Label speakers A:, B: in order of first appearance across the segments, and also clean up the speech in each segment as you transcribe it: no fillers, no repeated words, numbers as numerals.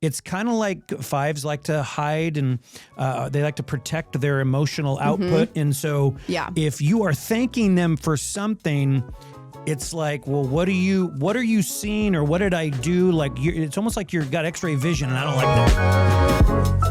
A: it's kind of like fives like to hide and they like to protect their emotional output. And so if you are thanking them for something, it's like, well, what are you seeing, or what did I do? Like, it's almost like you've got X-ray vision, and I don't like that.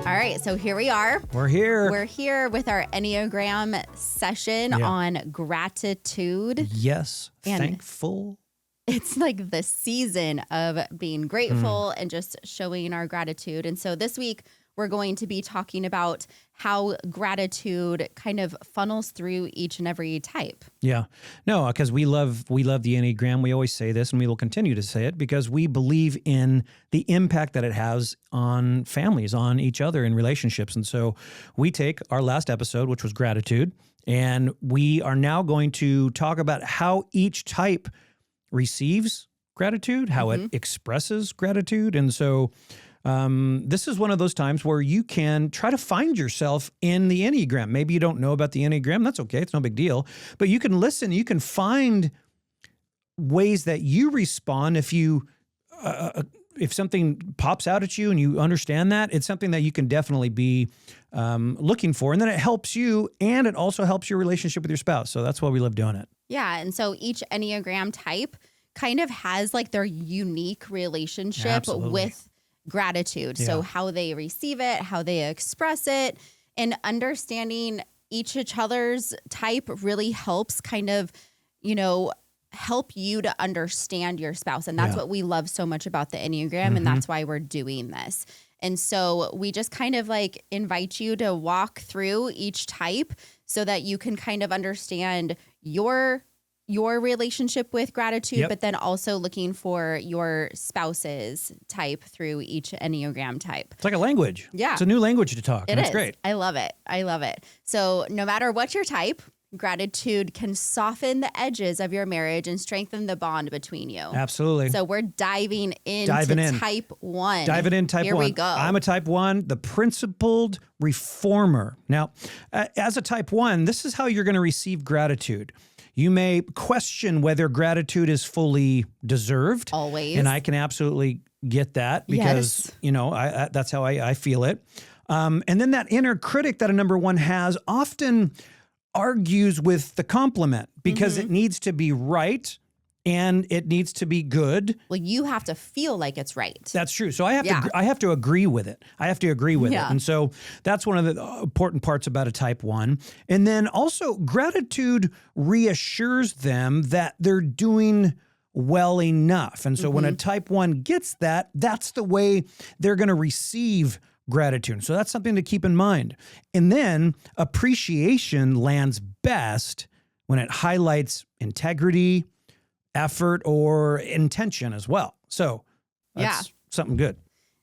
B: All right, so here we are.
A: We're here.
B: We're here with our Enneagram session on gratitude.
A: Yes,
B: and
A: thankful.
B: It's like the season of being grateful and just showing our gratitude. And so this week, we're going to be talking about how gratitude kind of funnels through each and every type.
A: Yeah. No, because we love the Enneagram. We always say this, and we will continue to say it, because we believe in the impact that it has on families, on each other, in relationships. And so we take our last episode, which was gratitude, and we are now going to talk about how each type receives gratitude, how it expresses gratitude. And so this is one of those times where you can try to find yourself in the Enneagram. Maybe you don't know about the Enneagram. That's okay. It's no big deal. But you can listen. You can find ways that you respond if something pops out at you and you understand that. It's something that you can definitely be looking for. And then it helps you, and it also helps your relationship with your spouse. So that's why we love doing it.
B: Yeah. And so each Enneagram type kind of has like their unique relationship with gratitude. So how they receive it, how they express it, and understanding each other's type really helps kind of, help you to understand your spouse. And that's what we love so much about the Enneagram. And that's why we're doing this. And so we just kind of like invite you to walk through each type so that you can kind of understand your relationship with gratitude, but then also looking for your spouse's type through each Enneagram type.
A: It's like a language.
B: Yeah.
A: It's a new language to talk. It's great.
B: I love it. I love it. So no matter what your type, gratitude can soften the edges of your marriage and strengthen the bond between you.
A: Absolutely.
B: So we're diving into type 1.
A: Diving in, type 1.
B: Here we go.
A: I'm a type 1, the principled reformer. Now, as a type 1, this is how you're going to receive gratitude. You may question whether gratitude is fully deserved.
B: Always.
A: And I can absolutely get that because, that's how I feel it. And then that inner critic that a number 1 has often argues with the compliment because it needs to be right and it needs to be good.
B: Well, you have to feel like it's right.
A: That's true. So I have to agree with it. I have to agree with it. And so that's one of the important parts about a type 1. And then also gratitude reassures them that they're doing well enough. And so when a type 1 gets that, that's the way they're going to receive gratitude. So that's something to keep in mind. And then appreciation lands best when it highlights integrity, effort, or intention as well. So that's something good.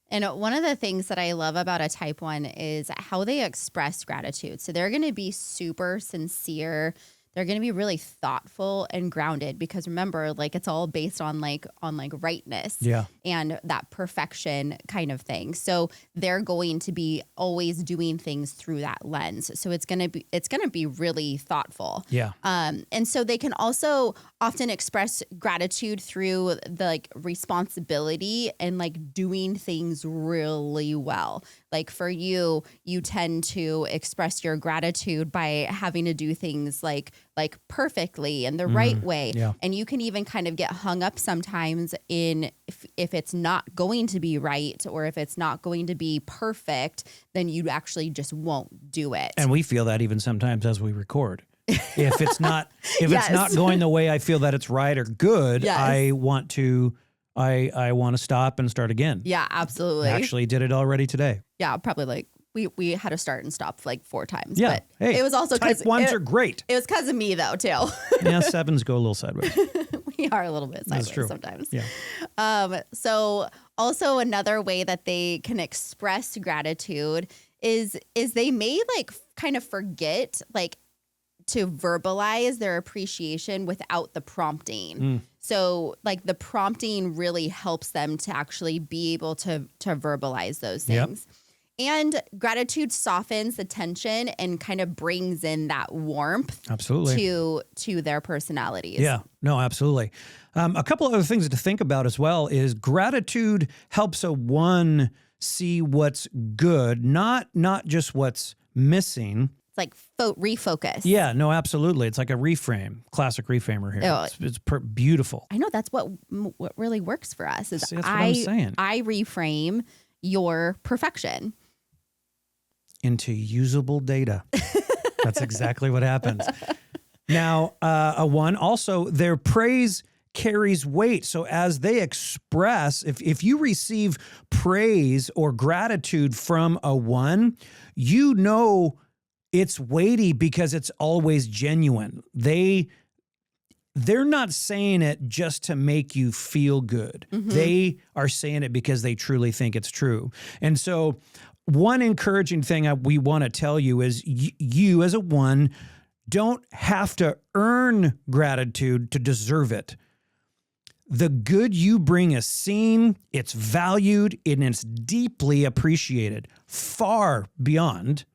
B: And one of the things that I love about a type 1 is how they express gratitude. So they're going to be super sincere. They're going to be really thoughtful and grounded because remember, like it's all based on rightness and that perfection kind of thing. So they're going to be always doing things through that lens. So it's going to be really thoughtful.
A: Yeah.
B: And so they can also often express gratitude through the responsibility and doing things really well. Like for you tend to express your gratitude by having to do things like perfectly and the right way.
A: Yeah.
B: And you can even kind of get hung up sometimes in if it's not going to be right or if it's not going to be perfect, then you actually just won't do it.
A: And we feel that even sometimes as we record. If it's not it's not going the way I feel that it's right or good, I want to stop and start again.
B: Yeah, absolutely.
A: I actually did it already today.
B: Yeah, probably we had to start and stop 4 times.
A: Yeah.
B: But it was also
A: type 1s are great.
B: It was because of me though, too.
A: Yeah, 7s go a little sideways.
B: We are a little bit sideways sometimes.
A: Yeah.
B: So also another way that they can express gratitude is they may kind of forget to verbalize their appreciation without the prompting. So the prompting really helps them to actually be able to verbalize those things. And gratitude softens the tension and kind of brings in that warmth
A: absolutely
B: to their personalities.
A: Yeah, no, absolutely. A couple other things to think about as well is gratitude helps a one see what's good, not just what's missing.
B: It's like refocus.
A: Yeah, no, absolutely. It's like a reframe, classic reframer here.
B: Oh,
A: It's beautiful.
B: I know that's what really works for us is
A: See, that's what I'm saying.
B: I reframe your perfection
A: into usable data. That's exactly what happens. Now, a one, also their praise carries weight. So as they express, if you receive praise or gratitude from a one, you know it's weighty because it's always genuine. They're not saying it just to make you feel good. Mm-hmm. They are saying it because they truly think it's true. And so one encouraging thing we want to tell you is you as a one don't have to earn gratitude to deserve it. The good you bring is seen, it's valued, and it's deeply appreciated, far beyond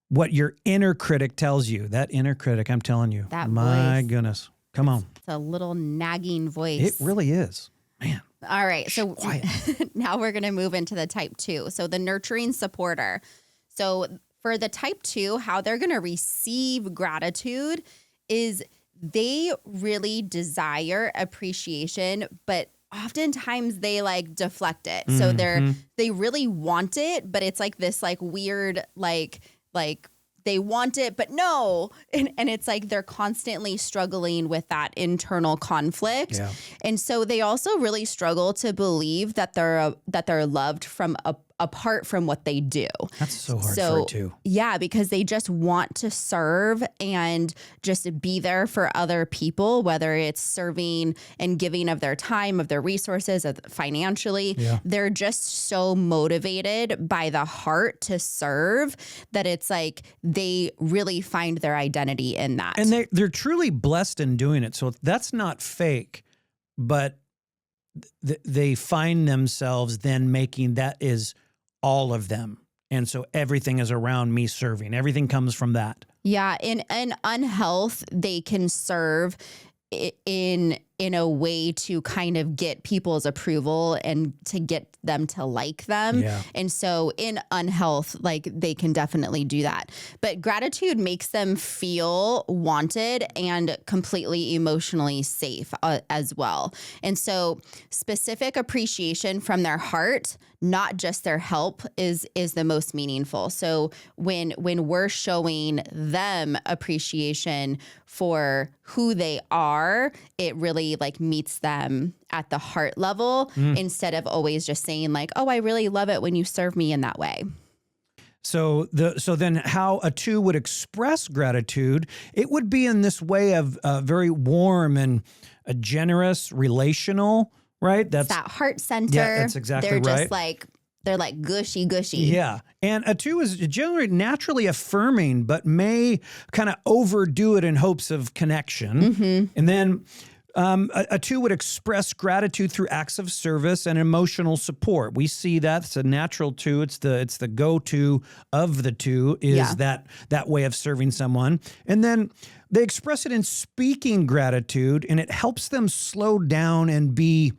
A: what your inner critic tells you. That inner critic, I'm telling you,
B: that
A: my
B: voice.
A: Goodness, come on.
B: It's a little nagging voice.
A: It really is, man.
B: All right, so
A: quiet.
B: Now we're going to move into the type 2. So the nurturing supporter. So for the type 2, how they're going to receive gratitude is they really desire appreciation, but oftentimes they like deflect it. Mm-hmm. So they really want it, but it's like this like weird like they want it, but no. And it's like they're constantly struggling with that internal conflict. Yeah. And so they also really struggle to believe that they're loved from apart from what they do.
A: That's so hard for it too.
B: Yeah, because they just want to serve and just be there for other people, whether it's serving and giving of their time, of their resources, financially. Yeah. They're just so motivated by the heart to serve that it's like they really find their identity in that.
A: And they're truly blessed in doing it. So that's not fake, but they find themselves then making that is all of them. And so everything is around me serving. Everything comes from that.
B: Yeah. In unhealth, they can serve in a way to kind of get people's approval and to get them to like them. Yeah. And so in unhealth, like they can definitely do that. But gratitude makes them feel wanted and completely emotionally safe as well. And so specific appreciation from their heart, not just their help, is the most meaningful. So when we're showing them appreciation for who they are, it really like meets them at the heart level instead of always just saying like, oh, I really love it when you serve me in that way.
A: So then how a 2 would express gratitude, it would be in this way of very warm and generous, relational, right?
B: That's that heart center.
A: Yeah, that's exactly right.
B: They're just like, they're like gushy.
A: Yeah. And a 2 is generally naturally affirming, but may kind of overdo it in hopes of connection. Mm-hmm. And then a 2 would express gratitude through acts of service and emotional support. We see that it's a natural 2. It's the go-to of the 2 is that way of serving someone. And then they express it in speaking gratitude, and it helps them slow down and be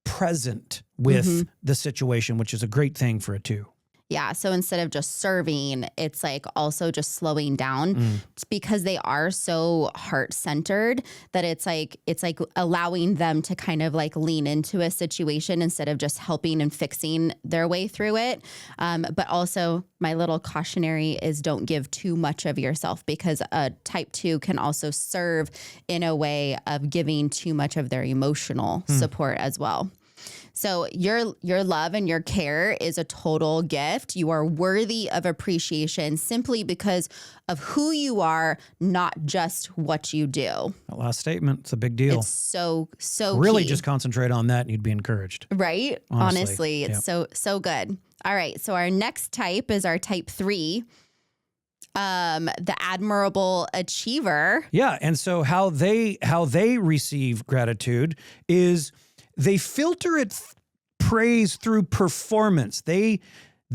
A: present with the situation, which is a great thing for a 2.
B: Yeah. So instead of just serving, it's like also just slowing down. It's because they are so heart-centered that it's like allowing them to kind of like lean into a situation instead of just helping and fixing their way through it. But also my little cautionary is don't give too much of yourself, because a type 2 can also serve in a way of giving too much of their emotional support as well. So your love and your care is a total gift. You are worthy of appreciation simply because of who you are, not just what you do.
A: That last statement, it's a big deal.
B: It's so
A: really
B: key.
A: Just concentrate on that and you'd be encouraged.
B: Right? Honestly, it's so good. All right. So our next type is our type 3. The admirable achiever.
A: Yeah. And so how they receive gratitude is they filter praise through performance. They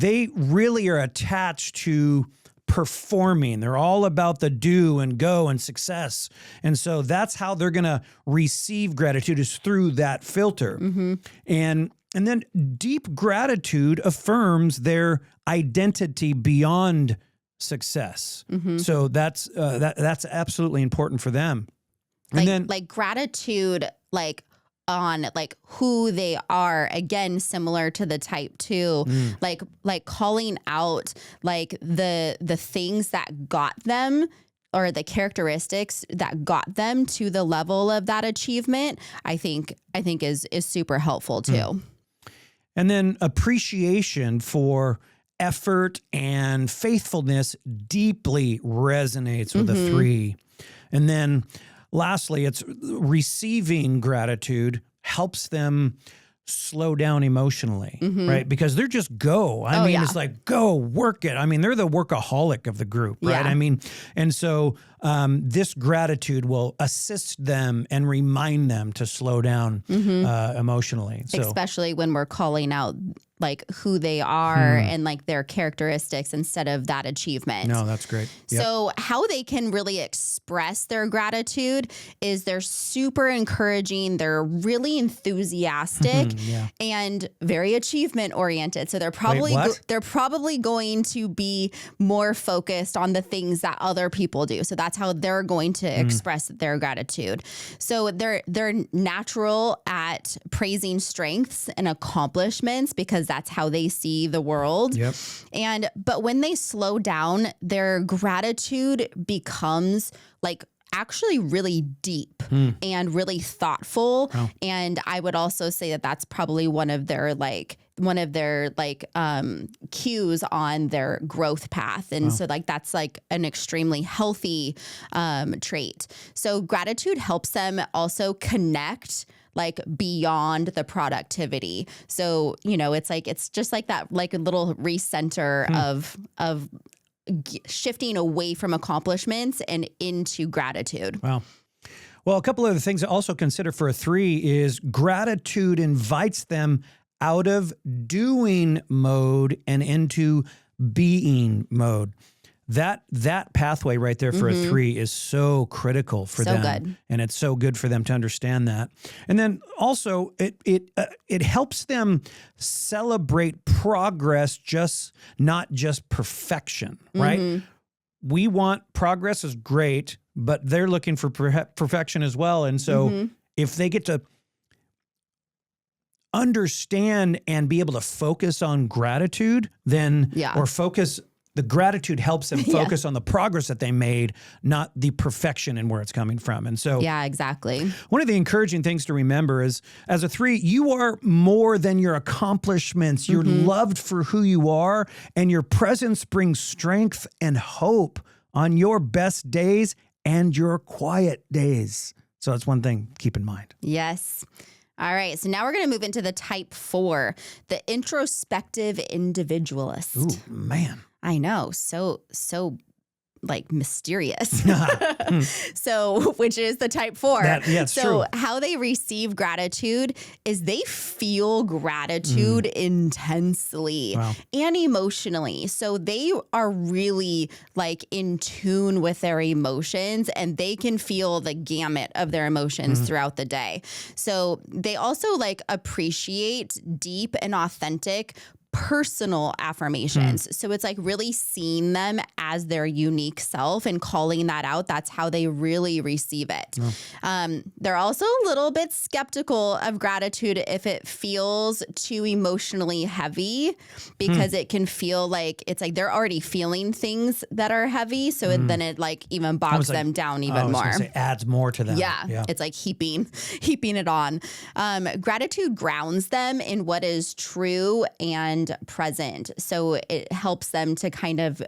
A: they really are attached to performing. They're all about the do and go and success. And so that's how they're going to receive gratitude, is through that filter. And then deep gratitude affirms their identity beyond success. So that's absolutely important for them. And then
B: gratitude, on who they are, again, similar to the type 2, like calling out the things that got them, or the characteristics that got them to the level of that achievement, I think is super helpful too.
A: And then appreciation for effort and faithfulness deeply resonates with the 3. And then lastly, it's receiving gratitude helps them slow down emotionally, right? Because they're just go. I mean, it's like, go work it. I mean, they're the workaholic of the group, right? I mean, and so this gratitude will assist them and remind them to slow down emotionally. So,
B: especially when we're calling out who they are and their characteristics instead of that achievement.
A: No, that's great. Yep.
B: So how they can really express their gratitude is they're super encouraging. They're really enthusiastic and very achievement oriented. So they're probably going to be more focused on the things that other people do. So that's how they're going to express their gratitude. So they're natural at praising strengths and accomplishments because that's how they see the world. But when they slow down, their gratitude becomes actually really deep and really thoughtful.
A: Wow.
B: And I would also say that that's probably one of their cues on their growth path. And so that's an extremely healthy trait. So gratitude helps them also connect beyond the productivity. So, it's just that a little recenter of shifting away from accomplishments and into gratitude.
A: Wow. Well, a couple of the things to also consider for a 3 is gratitude invites them out of doing mode and into being mode. That pathway right there for a 3 is so critical for them.
B: Good.
A: And it's so good for them to understand that. And then also it helps them celebrate progress, not just perfection, right? We want progress is great, but they're looking for perfection as well. And so if they get to understand and be able to focus on gratitude, then the gratitude helps them focus on the progress that they made, not the perfection and where it's coming from. And so,
B: exactly.
A: One of the encouraging things to remember is, as a 3, you are more than your accomplishments. You're loved for who you are, and your presence brings strength and hope on your best days and your quiet days. So that's one thing to keep in mind.
B: Yes. All right. So now we're going to move into the type 4, the introspective individualist.
A: Ooh, man.
B: I know. So mysterious. So, which is the type 4.
A: It's
B: so
A: true.
B: How they receive gratitude is they feel gratitude intensely and emotionally. So they are really in tune with their emotions, and they can feel the gamut of their emotions throughout the day. So they also appreciate deep and authentic personal affirmations. So it's really seeing them as their unique self and calling that out. That's how they really receive it. They're also a little bit skeptical of gratitude if it feels too emotionally heavy, because it can feel it's they're already feeling things that are heavy. So then it even bogs them down even more.
A: It adds more to them.
B: Yeah. It's heaping it on. Gratitude grounds them in what is true and present. So it helps them to kind of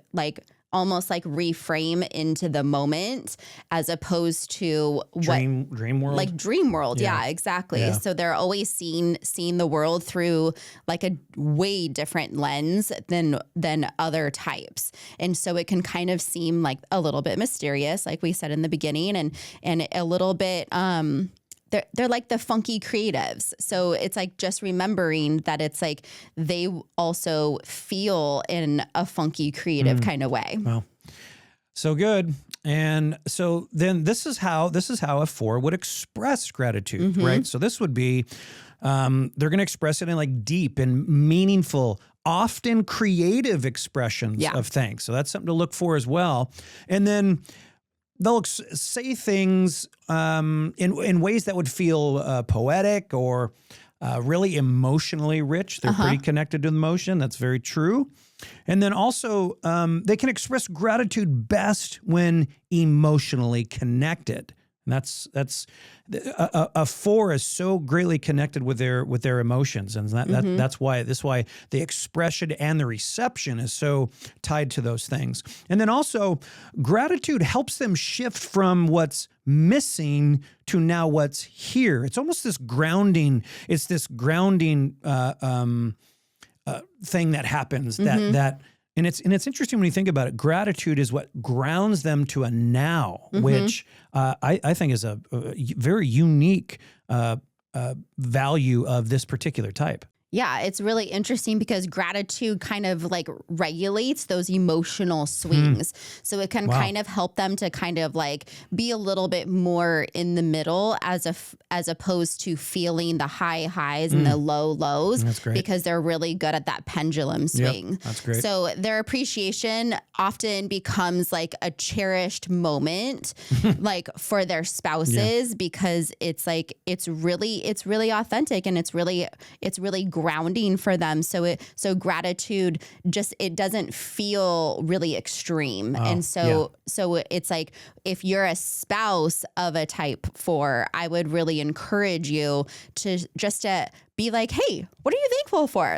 B: almost reframe into the moment, as opposed to
A: dream world.
B: Dream world. Yeah, exactly. Yeah. So they're always seeing the world through a way different lens than other types. And so it can kind of seem a little bit mysterious, like we said in the beginning, and a little bit they're like the funky creatives. So it's like just remembering that it's like they also feel in a funky creative kind of way.
A: Well, so good. And so then this is how a 4 would express gratitude, right? So this would be, they're going to express it in like deep and meaningful, often creative expressions of thanks. So that's something to look for as well. And then they'll say things in ways that would feel poetic or really emotionally rich. They're pretty connected to emotion. That's very true. And then also, they can express gratitude best when emotionally connected. And that's a 4 is so greatly connected with their emotions, and that's why the expression and the reception is so tied to those things. And then also, gratitude helps them shift from what's missing to now what's here. It's almost this grounding. It's this grounding thing that happens that. And it's interesting when you think about it. Gratitude is what grounds them to a now, which I think is a very unique value of this particular type.
B: Yeah, it's really interesting because gratitude kind of like regulates those emotional swings. So it can kind of help them to kind of like be a little bit more in the middle as opposed to feeling the high highs and the low lows.
A: That's great.
B: Because they're really good at that pendulum swing.
A: Yep, that's great.
B: So their appreciation often becomes like a cherished moment like for their spouses because it's like it's really authentic and it's really grounding for them. So gratitude it doesn't feel really extreme. And so it's like if you're a spouse of a type 4, I would really encourage you to just be like, hey, what are you thankful for?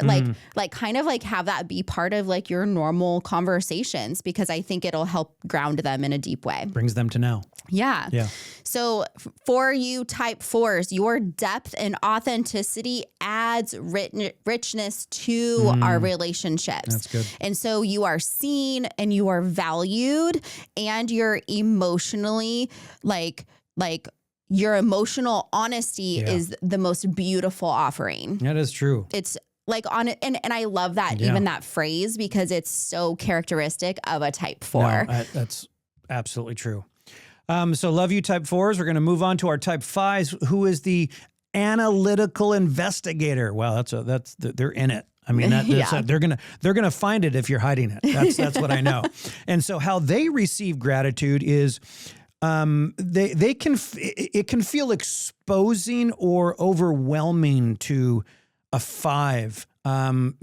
B: Like kind of like have that be part of like your normal conversations, because I think it'll help ground them in a deep way.
A: Brings them to now.
B: Yeah. So for you type 4s, your depth and authenticity adds richness to our relationships.
A: That's good.
B: And so you are seen and you are valued and you're emotionally like your emotional honesty is the most beautiful offering.
A: That is true.
B: It's like on it. And I love that, even that phrase, because it's so characteristic of a type 4.
A: No, that's absolutely true. So love you type 4s. We're going to move on to our type 5s, who is the analytical investigator. Wow, they're in it. I mean, they're gonna find it if you're hiding it. That's what I know. And so how they receive gratitude is it can feel exposing or overwhelming to a 5.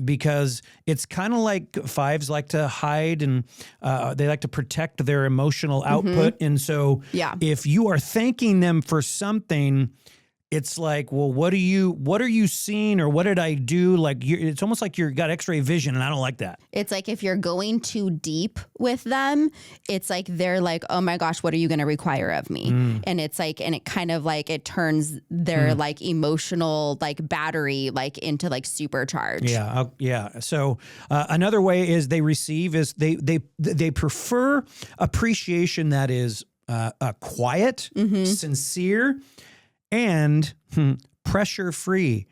A: Because it's kind of like 5s like to hide and they like to protect their emotional output. And so if you are thanking them for something, it's like, well, what are you seeing, or what did I do? Like, it's almost like you've got X-ray vision, and I don't like that.
B: It's like if you're going too deep with them, it's like they're like, oh my gosh, what are you going to require of me? And it's like, and it kind of like it turns their like emotional like battery like into like supercharge.
A: Yeah. So another way is they prefer appreciation that is quiet, sincere, and pressure-free.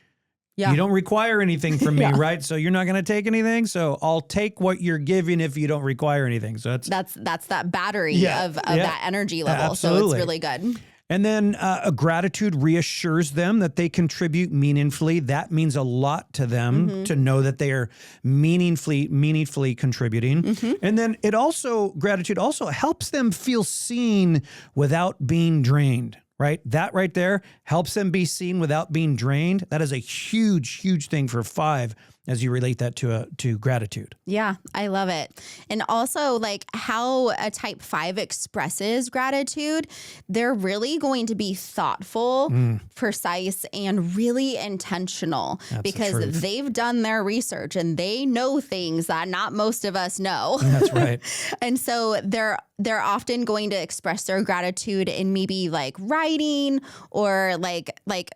A: Yeah. You don't require anything from me, right? So you're not going to take anything. So I'll take what you're giving if you don't require anything. So that's
B: that battery of that energy level.
A: Absolutely.
B: So it's really good.
A: And then gratitude reassures them that they contribute meaningfully. That means a lot to them to know that they are meaningfully contributing. And then gratitude also helps them feel seen without being drained. Right? That right there helps them be seen without being drained. That is a huge, huge thing for 5 as you relate that to gratitude.
B: Yeah, I love it. And also like how a type 5 expresses gratitude, they're really going to be thoughtful, precise, and really intentional.
A: That's
B: because they've done their research and they know things that not most of us know.
A: That's right.
B: And so they're often going to express their gratitude in maybe like writing or like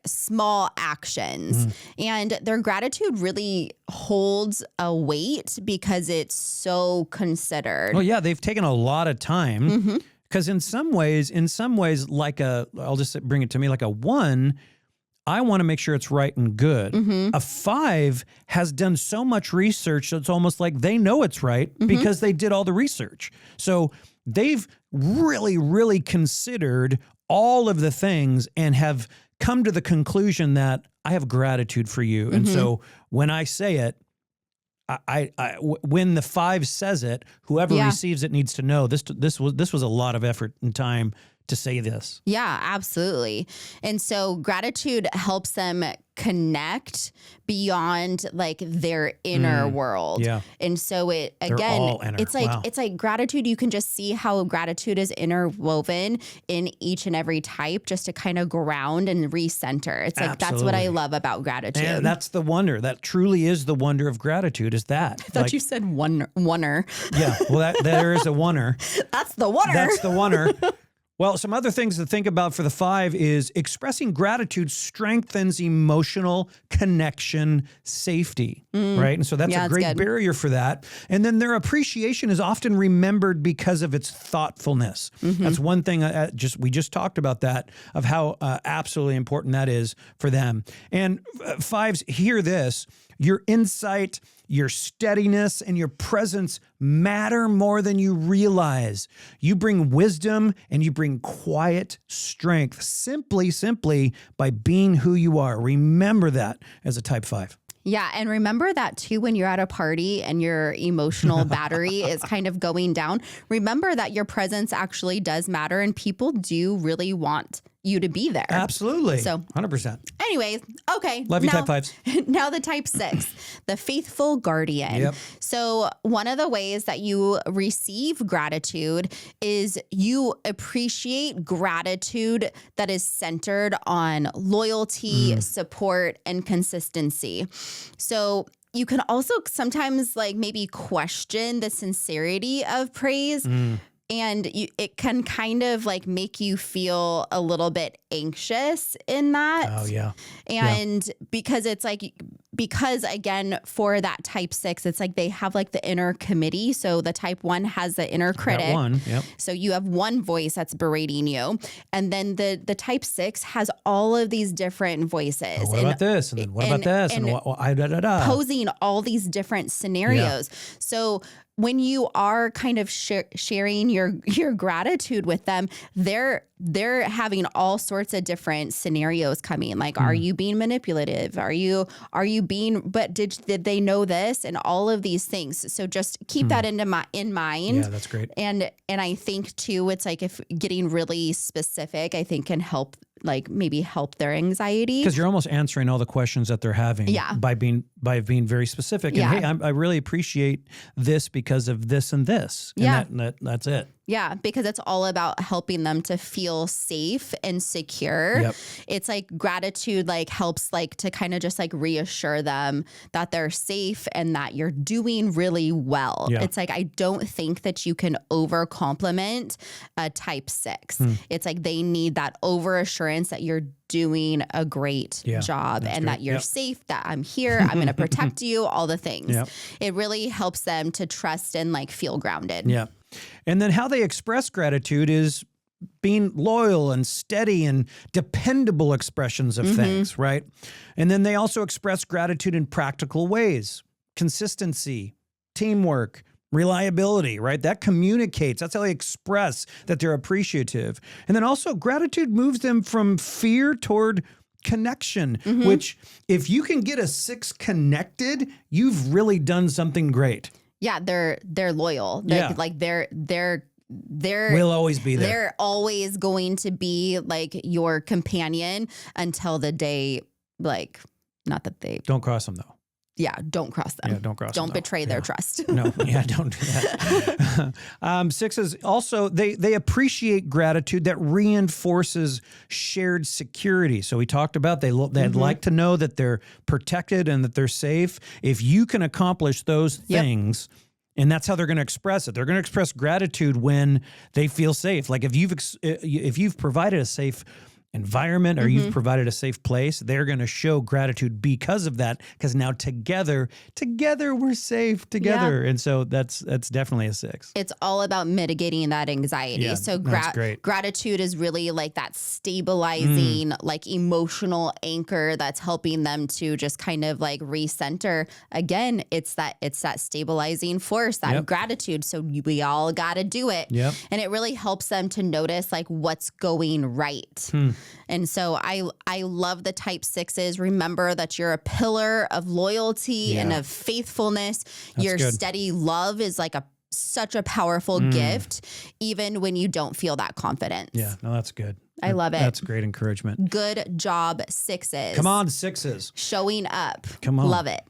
B: small actions. And their gratitude really holds a weight because it's so considered.
A: Well, yeah, they've taken a lot of time Because in some ways, I'll just bring it to me like a 1, I want to make sure it's right and good. A 5 has done so much research, so it's almost like they know it's right because they did all the research. So they've really, really considered all of the things and have come to the conclusion that I have gratitude for you. And so when I say it, when the 5 says it, whoever receives it needs to know this was a lot of effort and time to say this.
B: Yeah, absolutely. And so gratitude helps them connect beyond like their inner world.
A: Yeah.
B: And so it's like, it's like gratitude. You can just see how gratitude is interwoven in each and every type just to kind of ground and recenter. It's like, that's what I love about gratitude.
A: And that's the wonder. That truly is the wonder of gratitude is that.
B: I thought you said oneer.
A: Yeah. Well, there is a oneer.
B: That's the oneer.
A: That's the oneer. Well, some other things to think about for the 5 is expressing gratitude strengthens emotional connection safety, right? And so that's a great barrier for that. And then their appreciation is often remembered because of its thoughtfulness. That's one thing we just talked about that, of how absolutely important that is for them. And 5s, hear this. Your insight, your steadiness, and your presence matter more than you realize. You bring wisdom and you bring quiet strength simply by being who you are. Remember that as a type 5.
B: Yeah. And remember that too, when you're at a party and your emotional battery is kind of going down, remember that your presence actually does matter and people do really want you to be there.
A: Absolutely.
B: So
A: 100%.
B: Anyways, okay.
A: Love you, type 5s.
B: Now the type 6, the faithful guardian.
A: Yep.
B: So one of the ways that you receive gratitude is you appreciate gratitude that is centered on loyalty, support, and consistency. So you can also sometimes like maybe question the sincerity of praise. And it can kind of like make you feel a little bit anxious in that.
A: Oh, yeah.
B: And because it's like, because again, for that type 6, it's like they have like the inner committee. So the type 1 has the inner critic.
A: That one, yep.
B: So you have one voice that's berating you. And then the type 6 has all of these different voices.
A: Oh, what about this? And then what about this? And
B: posing all these different scenarios. Yeah. So when you are kind of sharing your gratitude with them, they're having all sorts of different scenarios coming. Like, are you being manipulative? Are you being? But did they know this? And all of these things. So just keep that in mind.
A: Yeah, that's great.
B: And I think too, it's like if getting really specific, I think can help. Like maybe help their anxiety.
A: Because you're almost answering all the questions that they're having by being very specific. And hey, I really appreciate this because of this and this. And that's it.
B: Yeah, because it's all about helping them to feel safe and secure.
A: Yep.
B: It's like gratitude like helps like to kind of just like reassure them that they're safe and that you're doing really well.
A: Yeah.
B: It's like I don't think that you can over compliment a type 6. It's like they need that over assurance that you're doing a great job and that you're safe, that I'm here, I'm going to protect you, all the things.
A: Yep.
B: It really helps them to trust and like feel grounded.
A: Yeah. And then how they express gratitude is being loyal and steady and dependable expressions of things, right? And then they also express gratitude in practical ways, consistency, teamwork, reliability, right? That communicates. That's how they express that they're appreciative. And then also gratitude moves them from fear toward connection, which if you can get a 6 connected, you've really done something great.
B: Yeah, they're loyal. They're
A: will always be there.
B: They're always going to be like your companion until the day, like, not that they
A: don't cross them though.
B: Yeah, don't cross them.
A: Yeah, don't cross them.
B: Don't betray their trust.
A: No, don't do that. 6s also, they appreciate gratitude that reinforces shared security. So we talked about they'd like to know that they're protected and that they're safe. If you can accomplish those things, and that's how they're going to express it. They're going to express gratitude when they feel safe. Like if you've provided a safe environment or you've provided a safe place, they're going to show gratitude because of that. Because now together we're safe together. And so that's definitely a 6.
B: It's all about mitigating that anxiety.
A: Yeah,
B: So
A: that's great.
B: Gratitude is really like that stabilizing, like emotional anchor that's helping them to just kind of like recenter. Again, it's that stabilizing force, that gratitude. So we all got to do it.
A: Yep.
B: And it really helps them to notice like what's going right. And so I love the type 6s. Remember that you're a pillar of loyalty and of faithfulness. Your
A: good.
B: steady love is like such a powerful gift, even when you don't feel that confidence.
A: Yeah, no, that's good.
B: I love it.
A: That's great encouragement.
B: Good job, 6s.
A: Come on, 6s.
B: Showing up.
A: Come on.
B: Love it.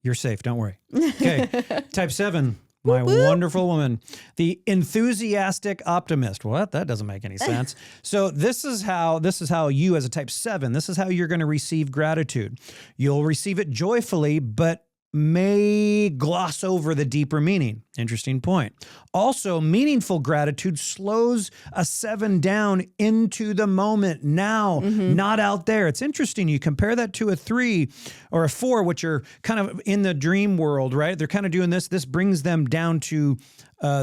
A: You're safe. Don't worry. Okay. Type 7. My wonderful woman, the enthusiastic optimist. What? That doesn't make any sense. So this is how you as a type 7, this is how you're going to receive gratitude. You'll receive it joyfully, but may gloss over the deeper meaning. Interesting point. Also, meaningful gratitude slows a 7 down into the moment now, not out there. It's interesting. You compare that to a 3 or a 4, which are kind of in the dream world, right? They're kind of doing this. This brings them down to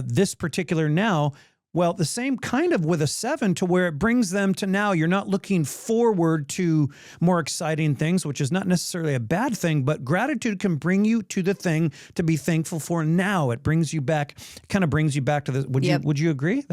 A: this particular now. Well, the same kind of with a 7 to where it brings them to now. You're not looking forward to more exciting things, which is not necessarily a bad thing, but gratitude can bring you to the thing to be thankful for now. It brings you back, kind of brings you back to the, would you agree?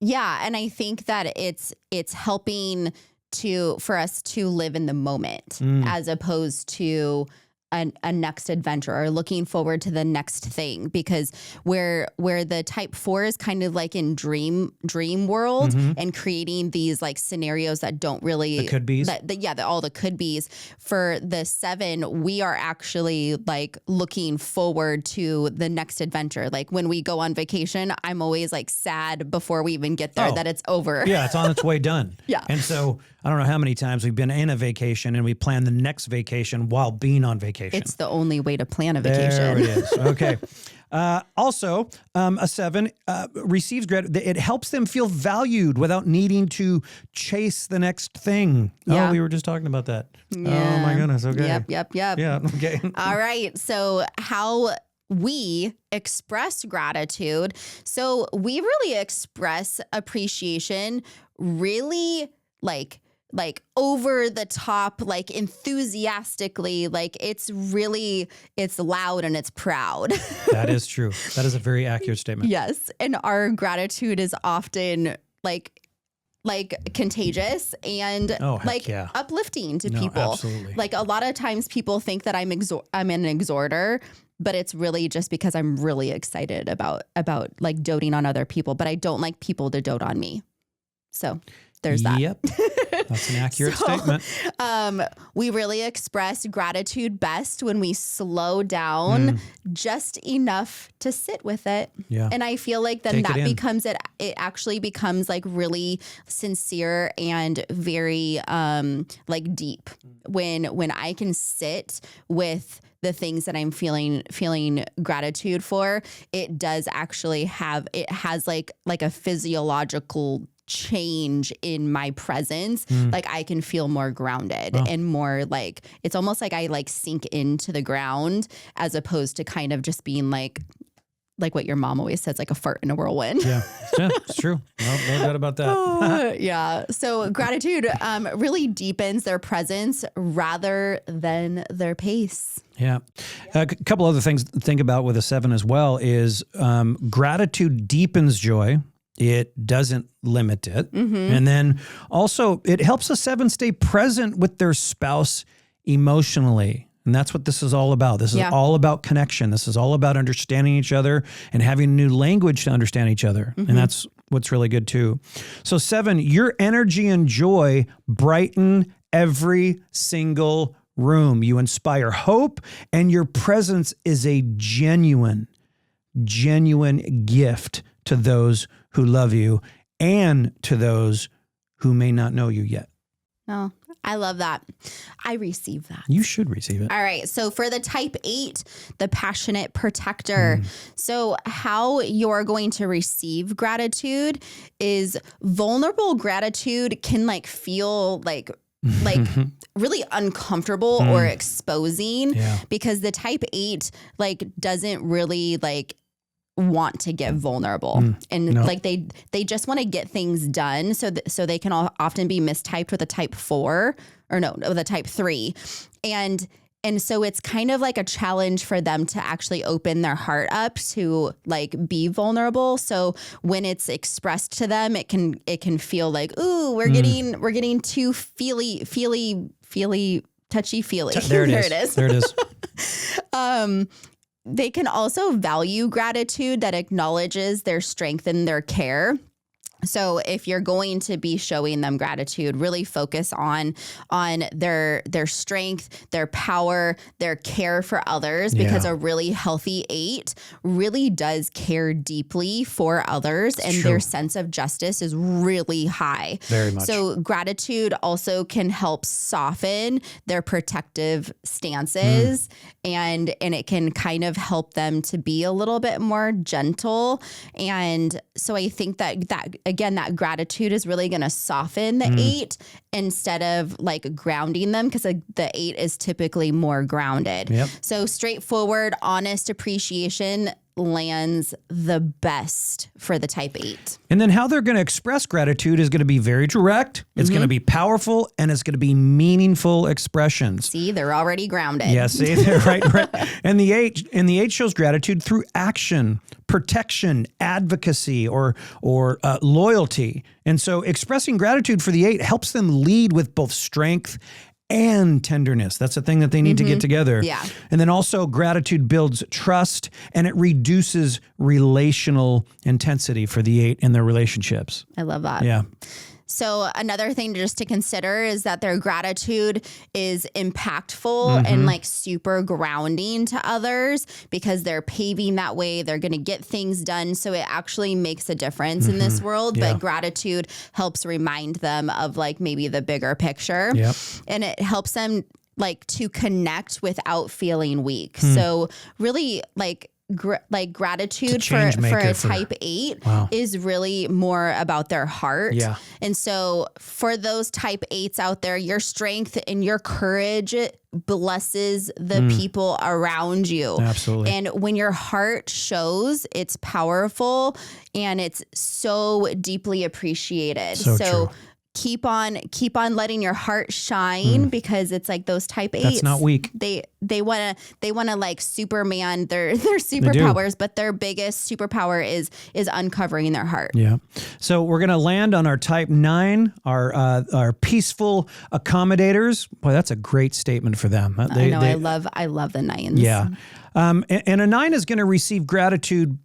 B: Yeah. And I think that it's helping for us to live in the moment as opposed to a next adventure or looking forward to the next thing, because where the type 4 is kind of like in dream world and creating these like scenarios that don't really
A: the could be's.
B: All the could be's. For the 7, we are actually like looking forward to the next adventure. Like when we go on vacation, I'm always like sad before we even get there that it's over.
A: Yeah, it's on its way done.
B: Yeah.
A: And so I don't know how many times we've been in a vacation and we plan the next vacation while being on vacation.
B: It's the only way to plan a vacation.
A: There it is. Okay. Also, a 7 receives gratitude. It helps them feel valued without needing to chase the next thing.
B: Yeah.
A: Oh, we were just talking about that.
B: Yeah.
A: Oh my goodness. Okay.
B: Yep.
A: Yeah. Okay.
B: All right. So how we express gratitude. So we really express appreciation really like over the top, like enthusiastically, like it's loud and it's proud.
A: That is true. That is a very accurate statement.
B: Yes. And our gratitude is often like contagious and uplifting to people.
A: Absolutely.
B: Like a lot of times people think that I'm an exhorter, but it's really just because I'm really excited about like doting on other people, but I don't like people to dote on me. So there's that.
A: Yep. That's an accurate statement.
B: We really express gratitude best when we slow down just enough to sit with it.
A: Yeah.
B: And I feel like then that becomes it actually becomes like really sincere and very like deep when I can sit with the things that I'm feeling gratitude for. It does actually has like a physiological change in my presence. Like I can feel more grounded and more like, it's almost like I like sink into the ground as opposed to kind of just being like what your mom always says, like a fart in a whirlwind.
A: Yeah, it's true. No doubt about that.
B: Yeah. So gratitude really deepens their presence rather than their pace.
A: Yeah. A couple other things to think about with a 7 as well is gratitude deepens joy. It doesn't limit it. And then also it helps a 7 stay present with their spouse emotionally. And that's what this is all about. This is all about connection. This is all about understanding each other and having a new language to understand each other. And that's what's really good too. So 7, your energy and joy brighten every single room. You inspire hope, and your presence is a genuine gift to those who love you and to those who may not know you yet.
B: Oh, I love that. I receive that.
A: You should receive it.
B: All right. So for the type 8, the passionate protector. So how you're going to receive gratitude is vulnerable gratitude can like feel like really uncomfortable or exposing because the type 8 like doesn't really like want to get vulnerable and like they just want to get things done so they can often be mistyped with a type 4 or with a type 3 and so it's kind of like a challenge for them to actually open their heart up to like be vulnerable. So when it's expressed to them, it can feel like, ooh, we're getting too feely, touchy feely.
A: There it is.
B: They can also value gratitude that acknowledges their strength and their care. So if you're going to be showing them gratitude, really focus on their strength, their power, their care for others, because a really healthy 8 really does care deeply for others and their sense of justice is really high.
A: Very much.
B: So gratitude also can help soften their protective stances and it can kind of help them to be a little bit more gentle. And so I think that again, that gratitude is really going to soften the 8 instead of like grounding them because the 8 is typically more grounded. Yep. So straightforward, honest appreciation lands the best for the type 8.
A: And then how they're going to express gratitude is going to be very direct. It's going to be powerful and it's going to be meaningful expressions.
B: See, they're already grounded.
A: Yeah, see, they're right. And the 8 shows gratitude through action, protection, advocacy, or loyalty. And so expressing gratitude for the 8 helps them lead with both strength and tenderness. That's the thing that they need to get together.
B: Yeah.
A: And then also gratitude builds trust and it reduces relational intensity for the 8 in their relationships.
B: I love that.
A: Yeah.
B: So another thing just to consider is that their gratitude is impactful and like super grounding to others because they're paving that way. They're going to get things done. So it actually makes a difference in this world. Yeah. But gratitude helps remind them of like maybe the bigger picture. Yep. And it helps them like to connect without feeling weak. So really like gratitude for a type 8 is really more about their heart. Yeah. And so for those type 8s out there, your strength and your courage blesses the people around you.
A: Absolutely.
B: And when your heart shows, it's powerful and it's so deeply appreciated. So true. Keep on letting your heart shine because it's like those type 8s.
A: That's not weak.
B: They want to like Superman their superpowers, but their biggest superpower is uncovering their heart. Yeah.
A: So we're going to land on our type 9, our peaceful accommodators. Boy, that's a great statement for them.
B: I know. I love the 9s.
A: Yeah. And a 9 is going to receive gratitude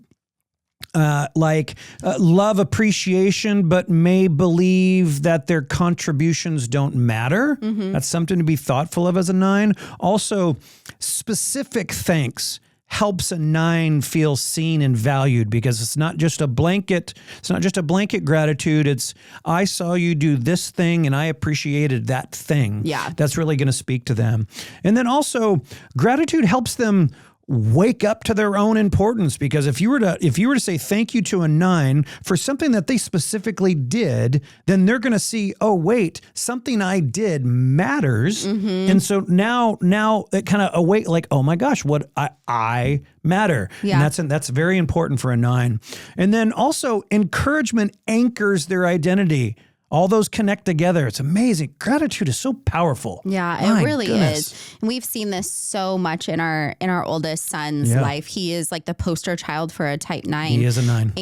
A: love appreciation, but may believe that their contributions don't matter. That's something to be thoughtful of as a 9. Also, specific thanks helps a 9 feel seen and valued because it's not just a blanket gratitude. It's, I saw you do this thing and I appreciated that thing.
B: Yeah.
A: That's really going to speak to them. And then also gratitude helps them wake up to their own importance, because if you were to say thank you to a 9 for something that they specifically did, then they're going to see, oh wait, something I did matters. And so now it kind of awake, like, oh my gosh, what I matter. Yeah. And that's very important for a 9. And then also encouragement anchors their identity. All those connect together. It's amazing. Gratitude is so powerful.
B: Yeah, it really is. And we've seen this so much in our oldest son's life. He is like the poster child for a type 9.
A: He is a 9.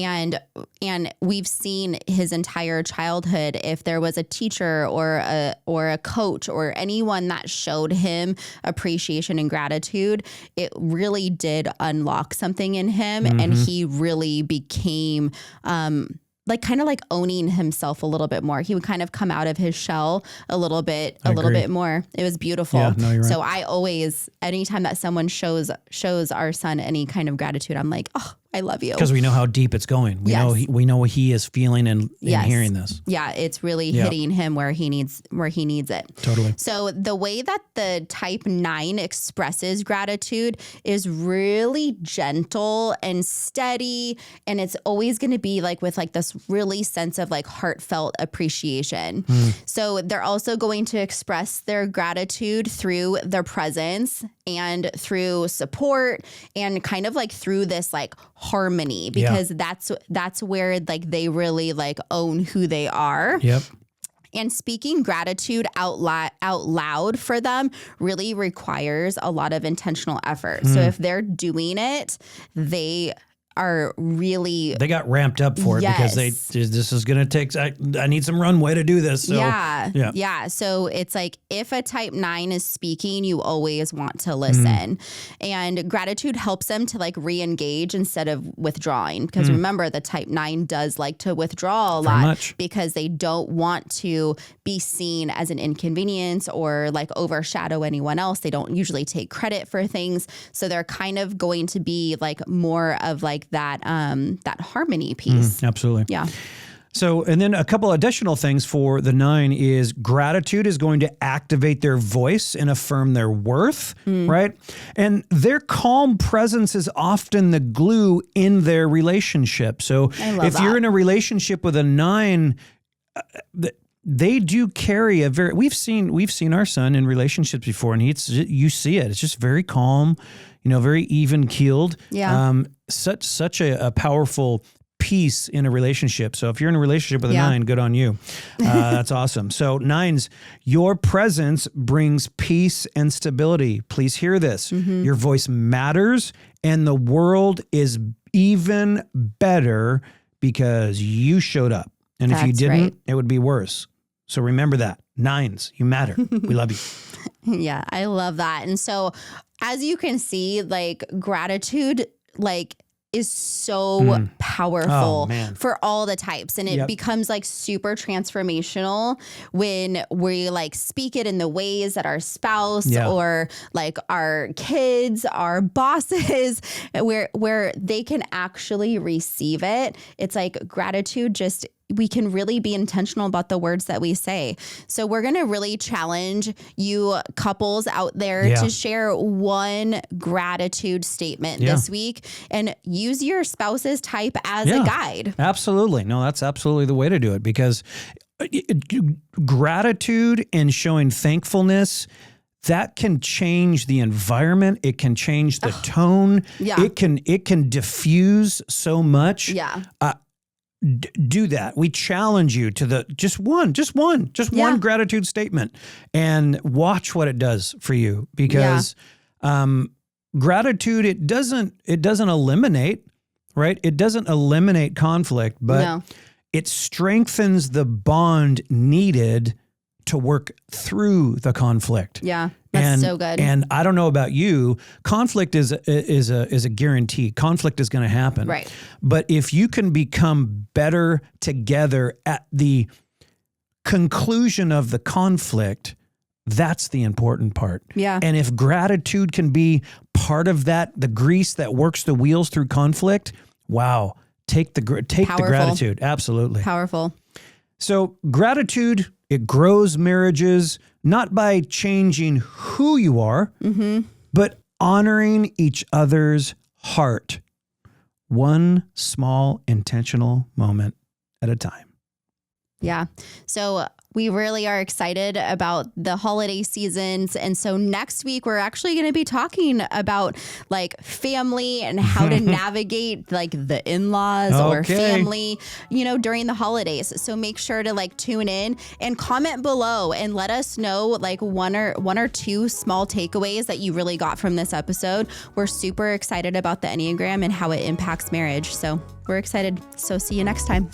B: And we've seen his entire childhood. If there was a teacher or a coach or anyone that showed him appreciation and gratitude, it really did unlock something in him, and he really became kind of owning himself a little bit more. He would kind of come out of his shell a little bit more. It was beautiful.
A: Yeah, no, you're right.
B: So I always, anytime that someone shows our son any kind of gratitude, I'm like, oh, I love you.
A: Because we know how deep it's going. We know what he is feeling and hearing this.
B: Yeah, it's really hitting him where he needs it.
A: Totally.
B: So the way that the type 9 expresses gratitude is really gentle and steady, and it's always going to be like with like this really sense of like heartfelt appreciation. So they're also going to express their gratitude through their presence and through support and kind of like through this like harmony, because that's where like they really like own who they are.
A: Yep.
B: And speaking gratitude out loud for them really requires a lot of intentional effort. So if they're doing it, they got ramped up for it because this is going to take, I need some runway to do this. So, yeah. So it's like if a type 9 is speaking, you always want to listen. And gratitude helps them to like re-engage instead of withdrawing. Because remember, the type 9 does like to withdraw a lot because they don't want to be seen as an inconvenience or like overshadow anyone else. They don't usually take credit for things. So they're kind of going to be like more of like that harmony piece.
A: Absolutely.
B: Yeah.
A: So, and then a couple additional things for the 9 is gratitude is going to activate their voice and affirm their worth, right? And their calm presence is often the glue in their relationship. So if you're in a relationship with a 9, they do carry we've seen our son in relationships before, and you see it. It's just very calm, very even keeled.
B: Yeah.
A: Such a powerful piece in a relationship. So if you're in a relationship with a 9, good on you. That's awesome. So 9s, your presence brings peace and stability. Please hear this. Your voice matters, and the world is even better because you showed up. And if you didn't, it would be worse. So remember that. 9s, you matter. We love you.
B: Yeah, I love that. And so as you can see, like gratitude, like is so powerful for all the types. And it becomes like super transformational when we like speak it in the ways that our spouse or like our kids, our bosses, where they can actually receive it. It's like gratitude we can really be intentional about the words that we say. So we're going to really challenge you couples out there to share one gratitude statement this week and use your spouse's type as a guide.
A: Absolutely. No, that's absolutely the way to do it, because gratitude and showing thankfulness, that can change the environment. It can change the tone. Yeah. It can diffuse so much.
B: Yeah.
A: Do that. We challenge you to just one gratitude statement, and watch what it does for you, because gratitude, it doesn't eliminate, right? It doesn't eliminate conflict, but it strengthens the bond needed to work through the conflict.
B: Yeah. That's so good.
A: And I don't know about you, conflict is a guarantee. Conflict is going to happen.
B: Right.
A: But if you can become better together at the conclusion of the conflict, that's the important part.
B: Yeah.
A: And if gratitude can be part of that, the grease that works the wheels through conflict, wow, take the gratitude. Absolutely.
B: Powerful.
A: So gratitude, it grows marriages, not by changing who you are, but honoring each other's heart. One small intentional moment at a time.
B: Yeah. So we really are excited about the holiday seasons. And so next week, we're actually going to be talking about like family and how to navigate like the in-laws or family, during the holidays. So make sure to like tune in and comment below and let us know like one or two small takeaways that you really got from this episode. We're super excited about the Enneagram and how it impacts marriage. So we're excited. So see you next time.